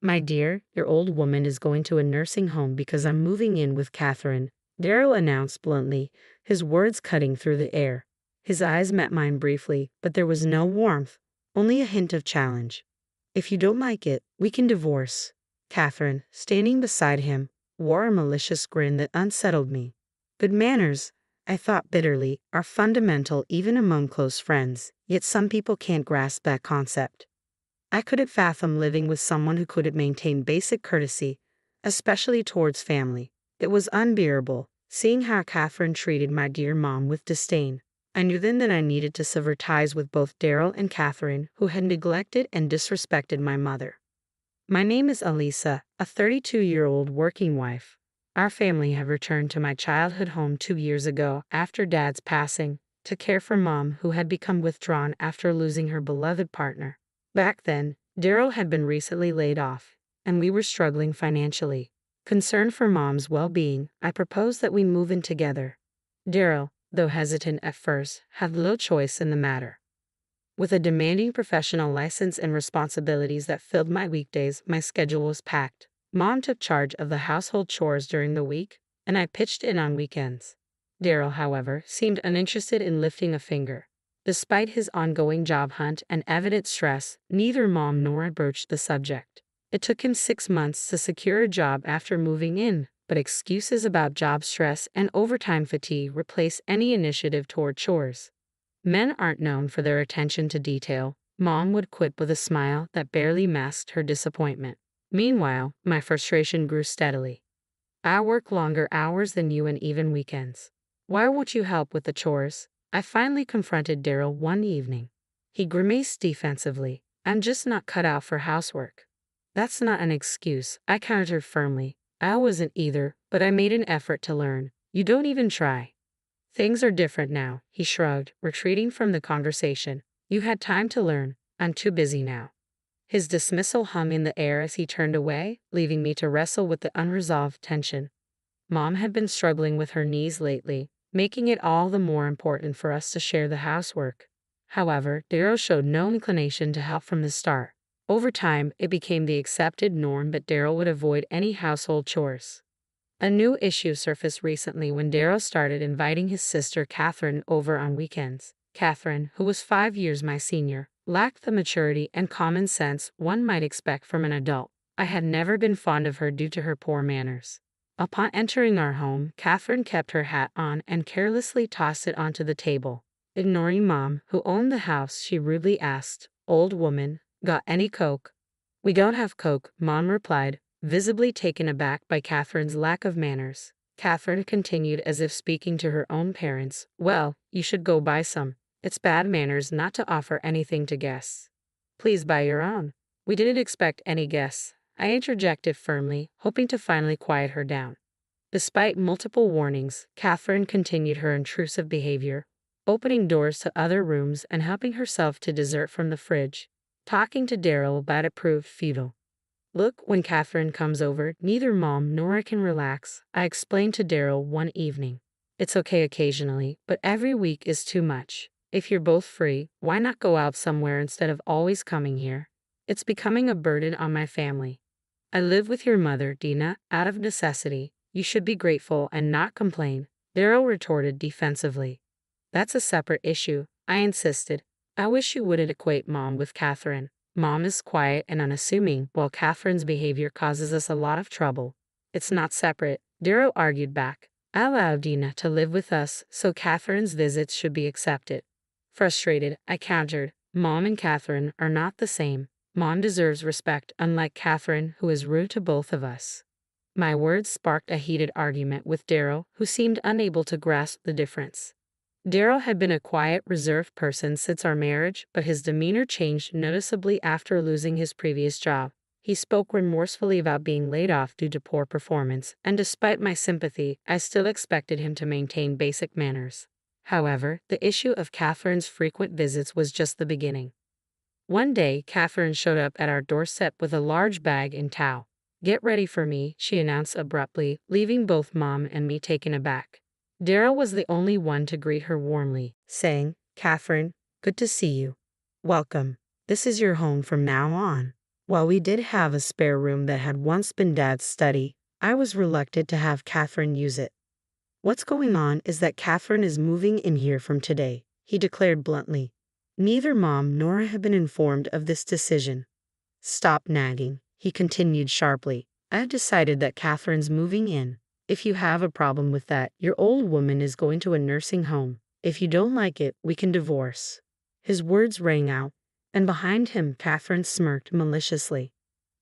My dear, your old woman is going to a nursing home because I'm moving in with Catherine, Daryl announced bluntly, his words cutting through the air. His eyes met mine briefly, but there was no warmth, only a hint of challenge. If you don't like it, we can divorce. Catherine, standing beside him, wore a malicious grin that unsettled me. Good manners, I thought bitterly, are fundamental even among close friends, yet some people can't grasp that concept. I couldn't fathom living with someone who couldn't maintain basic courtesy, especially towards family. It was unbearable, seeing how Catherine treated my dear mom with disdain. I knew then that I needed to sever ties with both Daryl and Catherine, who had neglected and disrespected my mother. My name is Alisa, a 32-year-old working wife. Our family had returned to my childhood home 2 years ago after Dad's passing, to care for Mom, who had become withdrawn after losing her beloved partner. Back then, Daryl had been recently laid off, and we were struggling financially. Concerned for Mom's well-being, I proposed that we move in together. Daryl, though hesitant at first, had little choice in the matter. With a demanding professional license and responsibilities that filled my weekdays, my schedule was packed. Mom took charge of the household chores during the week, and I pitched in on weekends. Daryl, however, seemed uninterested in lifting a finger. Despite his ongoing job hunt and evident stress, neither Mom nor I broached the subject. It took him 6 months to secure a job after moving in, but excuses about job stress and overtime fatigue replaced any initiative toward chores. Men aren't known for their attention to detail, Mom would quip with a smile that barely masked her disappointment. Meanwhile, my frustration grew steadily. I work longer hours than you and even weekends. Why won't you help with the chores? I finally confronted Daryl one evening. He grimaced defensively. I'm just not cut out for housework. That's not an excuse, I countered firmly. I wasn't either, but I made an effort to learn. You don't even try. Things are different now, he shrugged, retreating from the conversation. You had time to learn. I'm too busy now. His dismissal hung in the air as he turned away, leaving me to wrestle with the unresolved tension. Mom had been struggling with her knees lately, making it all the more important for us to share the housework. However, Daryl showed no inclination to help from the start. Over time, it became the accepted norm that Daryl would avoid any household chores. A new issue surfaced recently when Daryl started inviting his sister Catherine over on weekends. Catherine, who was 5 years my senior, lacked the maturity and common sense one might expect from an adult. I had never been fond of her due to her poor manners. Upon entering our home, Catherine kept her hat on and carelessly tossed it onto the table. Ignoring Mom, who owned the house, she rudely asked, "Old woman, got any Coke?" "We don't have Coke," Mom replied, visibly taken aback by Catherine's lack of manners. Catherine continued as if speaking to her own parents, "Well, you should go buy some. It's bad manners not to offer anything to guests." "Please buy your own." "We didn't expect any guests," I interjected firmly, hoping to finally quiet her down. Despite multiple warnings, Catherine continued her intrusive behavior, opening doors to other rooms and helping herself to dessert from the fridge. Talking to Daryl about it proved futile. "Look, when Catherine comes over, neither Mom nor I can relax," I explained to Daryl one evening. "It's okay occasionally, but every week is too much. If you're both free, why not go out somewhere instead of always coming here? It's becoming a burden on my family." "I live with your mother, Dina, out of necessity. You should be grateful and not complain," Daryl retorted defensively. "That's a separate issue," I insisted. "I wish you wouldn't equate Mom with Catherine. Mom is quiet and unassuming, while Catherine's behavior causes us a lot of trouble." "It's not separate," Daryl argued back. "I allowed Dina to live with us, so Catherine's visits should be accepted." Frustrated, I countered, "Mom and Catherine are not the same. Mom deserves respect, unlike Catherine, who is rude to both of us." My words sparked a heated argument with Daryl, who seemed unable to grasp the difference. Daryl had been a quiet, reserved person since our marriage, but his demeanor changed noticeably after losing his previous job. He spoke remorsefully about being laid off due to poor performance, and despite my sympathy, I still expected him to maintain basic manners. However, the issue of Catherine's frequent visits was just the beginning. One day, Catherine showed up at our doorstep with a large bag and towel. "Get ready for me," she announced abruptly, leaving both Mom and me taken aback. Daryl was the only one to greet her warmly, saying, "Catherine, good to see you. Welcome. This is your home from now on." While we did have a spare room that had once been Dad's study, I was reluctant to have Catherine use it. What's going on is that Catherine is moving in here from today, he declared bluntly. Neither Mom nor I have been informed of this decision. Stop nagging, he continued sharply. I have decided that Catherine's moving in. If you have a problem with that, your old woman is going to a nursing home. If you don't like it, we can divorce. His words rang out, and behind him Catherine smirked maliciously.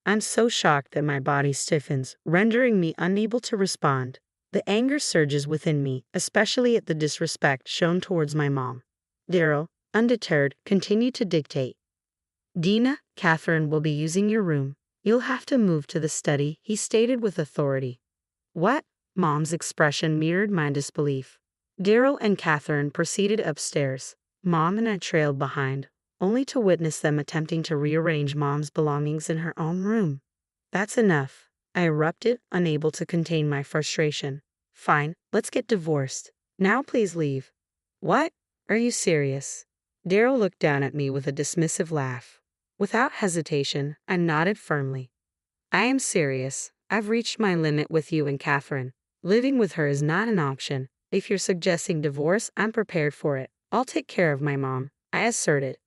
I'm so shocked that my body stiffens, rendering me unable to respond. The anger surges within me, especially at the disrespect shown towards my mom. Daryl, undeterred, continued to dictate. Dina, Catherine will be using your room. You'll have to move to the study, he stated with authority. What? Mom's expression mirrored my disbelief. Daryl and Catherine proceeded upstairs. Mom and I trailed behind, only to witness them attempting to rearrange Mom's belongings in her own room. That's enough, I erupted, unable to contain my frustration. Fine, let's get divorced. Now please leave. What? Are you serious? Daryl looked down at me with a dismissive laugh. Without hesitation, I nodded firmly. I am serious. I've reached my limit with you and Catherine. Living with her is not an option. If you're suggesting divorce, I'm prepared for it. I'll take care of my mom, I asserted.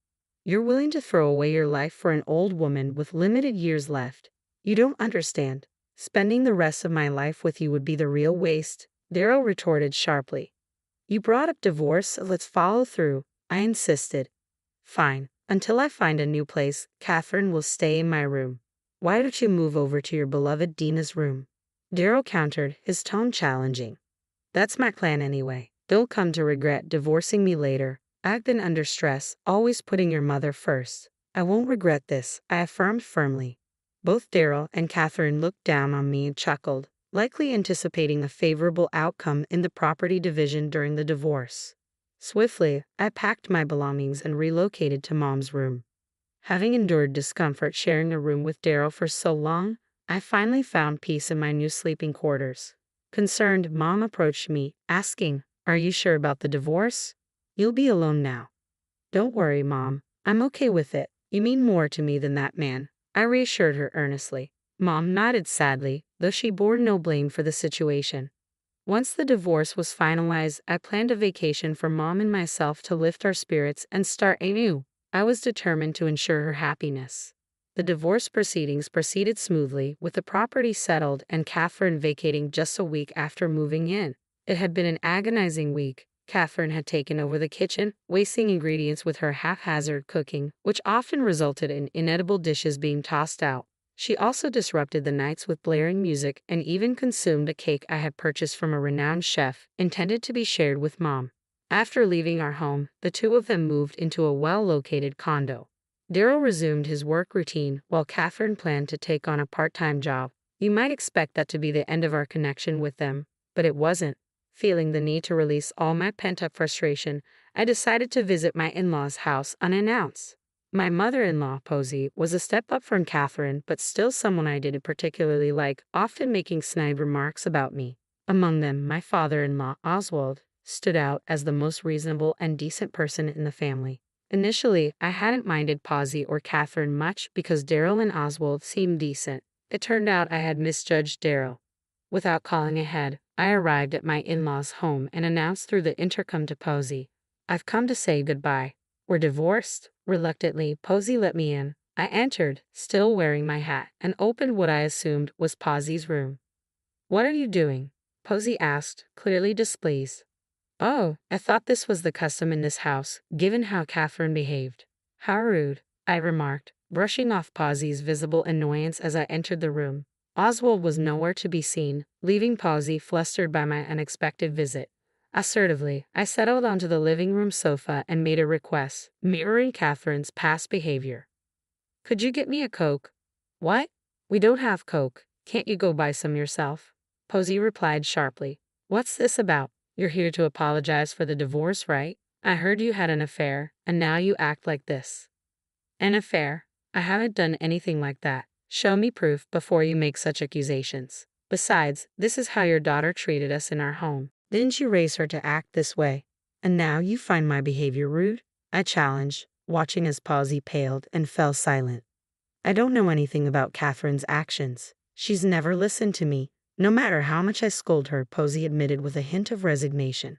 You're willing to throw away your life for an old woman with limited years left. You don't understand. Spending the rest of my life with you would be the real waste, Daryl retorted sharply. You brought up divorce, so let's follow through, I insisted. Fine. Until I find a new place, Catherine will stay in my room. Why don't you move over to your beloved Dina's room? Daryl countered, his tone challenging. That's my plan anyway. Don't come to regret divorcing me later. I've been under stress, always putting your mother first. I won't regret this, I affirmed firmly. Both Daryl and Catherine looked down on me and chuckled, likely anticipating a favorable outcome in the property division during the divorce. Swiftly, I packed my belongings and relocated to Mom's room. Having endured discomfort sharing a room with Daryl for so long, I finally found peace in my new sleeping quarters. Concerned, Mom approached me, asking, Are you sure about the divorce? You'll be alone now. Don't worry, Mom. I'm okay with it. You mean more to me than that man, I reassured her earnestly. Mom nodded sadly, though she bore no blame for the situation. Once the divorce was finalized, I planned a vacation for Mom and myself to lift our spirits and start anew. I was determined to ensure her happiness. The divorce proceedings proceeded smoothly, with the property settled and Catherine vacating just a week after moving in. It had been an agonizing week. Catherine had taken over the kitchen, wasting ingredients with her haphazard cooking, which often resulted in inedible dishes being tossed out. She also disrupted the nights with blaring music and even consumed a cake I had purchased from a renowned chef, intended to be shared with Mom. After leaving our home, the two of them moved into a well-located condo. Daryl resumed his work routine, while Catherine planned to take on a part-time job. You might expect that to be the end of our connection with them, but it wasn't. Feeling the need to release all my pent-up frustration, I decided to visit my in-laws' house unannounced. My mother-in-law, Posey, was a step up from Catherine, but still someone I didn't particularly like, often making snide remarks about me. Among them, my father-in-law, Oswald, stood out as the most reasonable and decent person in the family. Initially, I hadn't minded Posey or Catherine much because Daryl and Oswald seemed decent. It turned out I had misjudged Daryl. Without calling ahead, I arrived at my in-laws' home and announced through the intercom to Posey, I've come to say goodbye. We're divorced. Reluctantly, Posey let me in. I entered, still wearing my hat, and opened what I assumed was Posey's room. What are you doing? Posey asked, clearly displeased. Oh, I thought this was the custom in this house, given how Catherine behaved. How rude, I remarked, brushing off Posey's visible annoyance as I entered the room. Oswald was nowhere to be seen, leaving Posey flustered by my unexpected visit. Assertively, I settled onto the living room sofa and made a request, mirroring Catherine's past behavior. Could you get me a Coke? What? We don't have Coke. Can't you go buy some yourself? Posey replied sharply. What's this about? You're here to apologize for the divorce, right? I heard you had an affair, and now you act like this. An affair? I haven't done anything like that. Show me proof before you make such accusations. Besides, this is how your daughter treated us in our home. Didn't you raise her to act this way? And now you find my behavior rude? I challenged, watching as Posey paled and fell silent. I don't know anything about Catherine's actions. She's never listened to me, no matter how much I scold her," Posey admitted with a hint of resignation.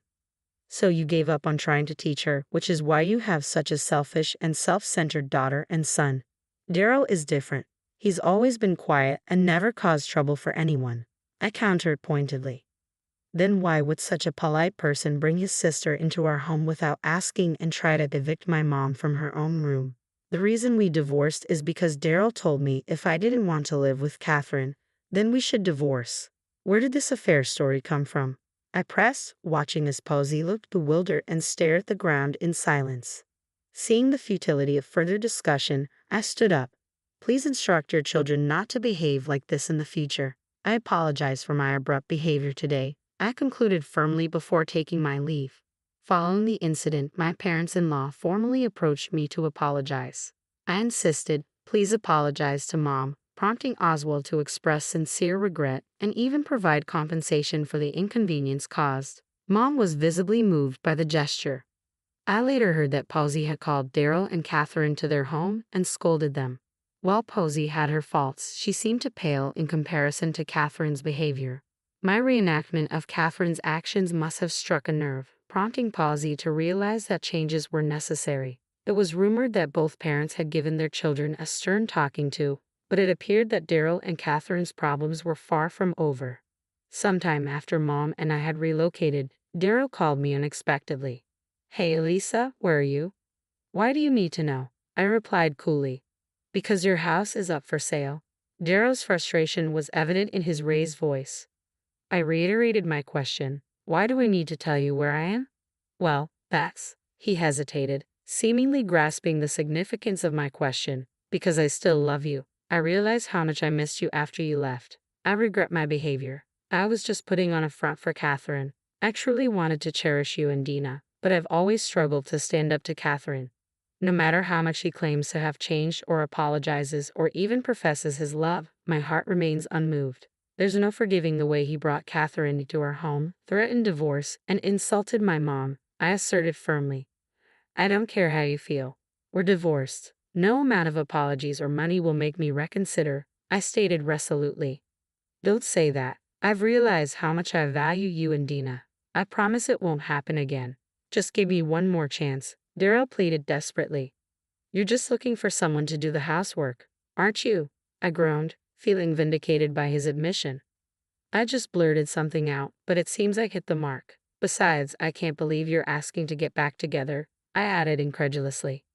"So you gave up on trying to teach her, which is why you have such a selfish and self-centered daughter and son." "Daryl is different. He's always been quiet and never caused trouble for anyone," I countered pointedly. "Then why would such a polite person bring his sister into our home without asking and try to evict my mom from her own room?" "The reason we divorced is because Daryl told me if I didn't want to live with Catherine, then we should divorce." "Where did this affair story come from?" I pressed, watching as Posey looked bewildered and stared at the ground in silence. Seeing the futility of further discussion, I stood up. "Please instruct your children not to behave like this in the future. I apologize for my abrupt behavior today," I concluded firmly before taking my leave. Following the incident, my parents-in-law formally approached me to apologize. I insisted, "Please apologize to Mom," prompting Oswald to express sincere regret and even provide compensation for the inconvenience caused. Mom was visibly moved by the gesture. I later heard that Posey had called Daryl and Catherine to their home and scolded them. While Posey had her faults, she seemed to pale in comparison to Catherine's behavior. My reenactment of Catherine's actions must have struck a nerve, prompting Posey to realize that changes were necessary. It was rumored that both parents had given their children a stern talking to, but it appeared that Daryl and Catherine's problems were far from over. Sometime after Mom and I had relocated, Daryl called me unexpectedly. "Hey Alisa, where are you?" "Why do you need to know?" I replied coolly. "Because your house is up for sale." Daryl's frustration was evident in his raised voice. I reiterated my question. "Why do I need to tell you where I am?" "Well, that's," he hesitated, seemingly grasping the significance of my question, "because I still love you. I realize how much I missed you after you left. I regret my behavior. I was just putting on a front for Catherine. I truly wanted to cherish you and Dina, but I've always struggled to stand up to Catherine. No matter how much he claims to have changed or apologizes or even professes his love, my heart remains unmoved. There's no forgiving the way he brought Catherine into our home, threatened divorce, and insulted my mom," I asserted firmly. "I don't care how you feel. We're divorced. No amount of apologies or money will make me reconsider," I stated resolutely. "Don't say that. I've realized how much I value you and Dina. I promise it won't happen again. Just give me one more chance," Daryl pleaded desperately. "You're just looking for someone to do the housework, aren't you?" I groaned, feeling vindicated by his admission. I just blurted something out, but it seems I hit the mark. "Besides, I can't believe you're asking to get back together," I added incredulously.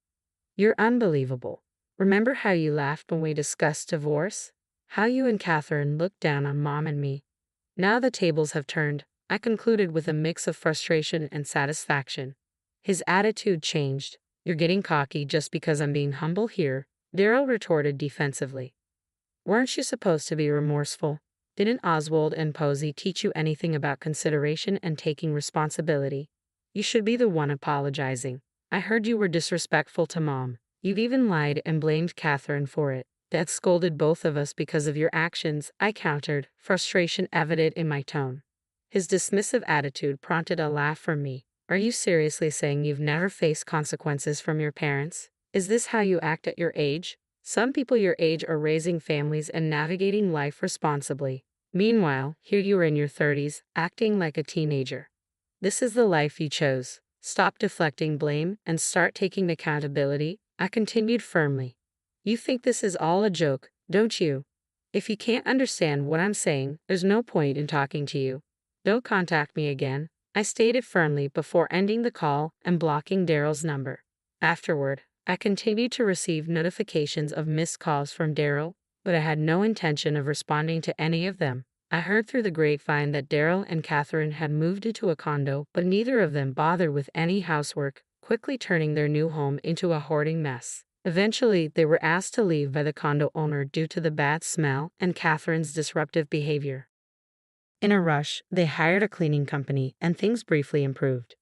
"You're unbelievable. Remember how you laughed when we discussed divorce? How you and Catherine looked down on Mom and me? Now the tables have turned," I concluded with a mix of frustration and satisfaction. His attitude changed. "You're getting cocky just because I'm being humble here," Daryl retorted defensively. "Weren't you supposed to be remorseful? Didn't Oswald and Posey teach you anything about consideration and taking responsibility? You should be the one apologizing. I heard you were disrespectful to Mom. You've even lied and blamed Catherine for it. Dad scolded both of us because of your actions," I countered, frustration evident in my tone. His dismissive attitude prompted a laugh from me. "Are you seriously saying you've never faced consequences from your parents? Is this how you act at your age? Some people your age are raising families and navigating life responsibly. Meanwhile, here you are in your 30s, acting like a teenager. This is the life you chose. Stop deflecting blame and start taking accountability," I continued firmly. "You think this is all a joke, don't you? If you can't understand what I'm saying, there's no point in talking to you. Don't contact me again," I stated firmly before ending the call and blocking Daryl's number. Afterward, I continued to receive notifications of missed calls from Daryl, but I had no intention of responding to any of them. I heard through the grapevine that Daryl and Catherine had moved into a condo, but neither of them bothered with any housework, quickly turning their new home into a hoarding mess. Eventually, they were asked to leave by the condo owner due to the bad smell and Catherine's disruptive behavior. In a rush, they hired a cleaning company, and things briefly improved.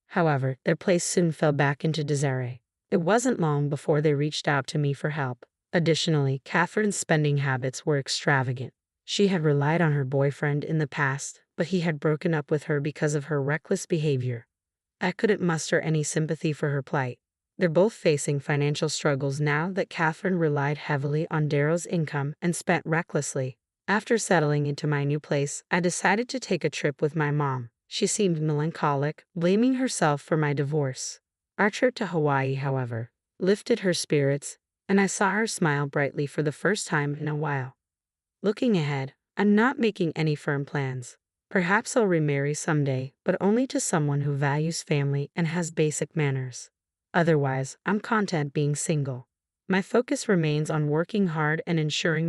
However, their place soon fell back into disarray. It wasn't long before they reached out to me for help. Additionally, Catherine's spending habits were extravagant. She had relied on her boyfriend in the past, but he had broken up with her because of her reckless behavior. I couldn't muster any sympathy for her plight. They're both facing financial struggles now that Catherine relied heavily on Daryl's income and spent recklessly. After settling into my new place, I decided to take a trip with my mom. She seemed melancholic, blaming herself for my divorce. Our trip to Hawaii, however, lifted her spirits, and I saw her smile brightly for the first time in a while. Looking ahead, I'm not making any firm plans. Perhaps I'll remarry someday, but only to someone who values family and has basic manners. Otherwise, I'm content being single. My focus remains on working hard and ensuring